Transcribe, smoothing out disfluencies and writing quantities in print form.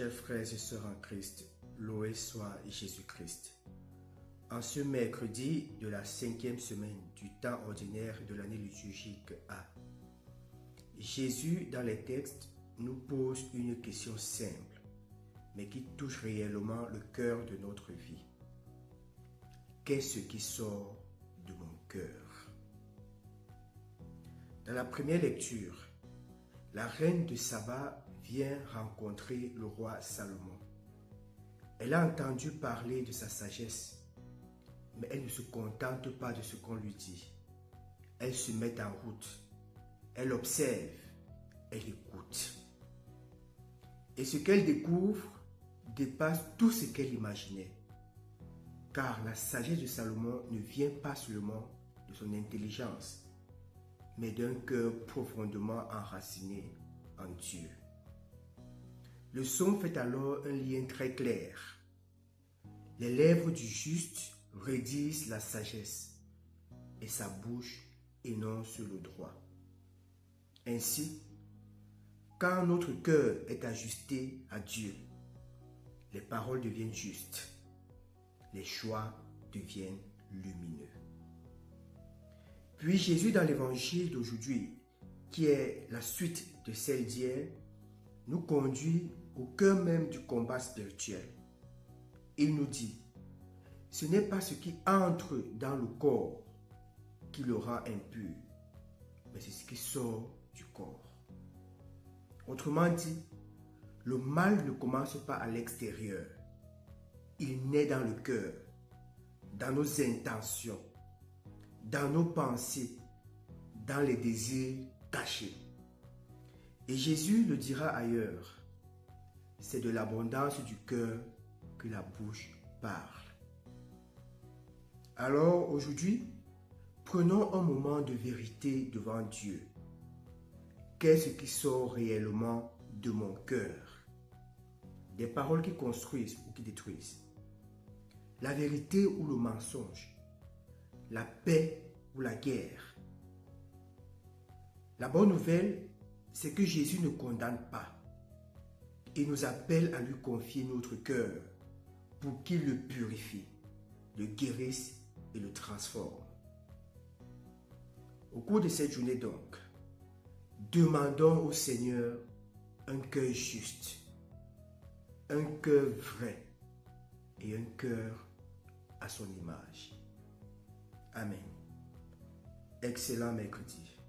Chers frères et sœurs en Christ, loué soit Jésus-Christ. En ce mercredi de la 5e semaine du temps ordinaire de l'année liturgique A, Jésus, dans les textes, nous pose une question simple, mais qui touche réellement le cœur de notre vie. Qu'est-ce qui sort de mon cœur? Dans la première lecture, la reine de Saba vient rencontrer le roi Salomon. Elle a entendu parler de sa sagesse, mais elle ne se contente pas de ce qu'on lui dit. Elle se met en route, elle observe, elle écoute. Et ce qu'elle découvre dépasse tout ce qu'elle imaginait. Car la sagesse de Salomon ne vient pas seulement de son intelligence, mais d'un cœur profondément enraciné en Dieu. Le son fait alors un lien très clair. Les lèvres du juste redisent la sagesse et sa bouche énonce le droit. Ainsi, quand notre cœur est ajusté à Dieu, les paroles deviennent justes, les choix deviennent lumineux. Puis Jésus, dans l'évangile d'aujourd'hui, qui est la suite de celle d'hier, nous conduit au cœur même du combat spirituel. Il nous dit, ce n'est pas ce qui entre dans le corps qui le rend impur, mais c'est ce qui sort du corps. Autrement dit, le mal ne commence pas à l'extérieur. Il naît dans le cœur, dans nos intentions, dans nos pensées, dans les désirs cachés. Et Jésus le dira ailleurs, c'est de l'abondance du cœur que la bouche parle. Alors aujourd'hui, prenons un moment de vérité devant Dieu. Qu'est-ce qui sort réellement de mon cœur? Des paroles qui construisent ou qui détruisent? La vérité ou le mensonge? La paix ou la guerre? La bonne nouvelle, c'est que Jésus ne condamne pas. Il nous appelle à lui confier notre cœur pour qu'il le purifie, le guérisse et le transforme. Au cours de cette journée donc, demandons au Seigneur un cœur juste, un cœur vrai et un cœur à son image. Amen. Excellent mercredi.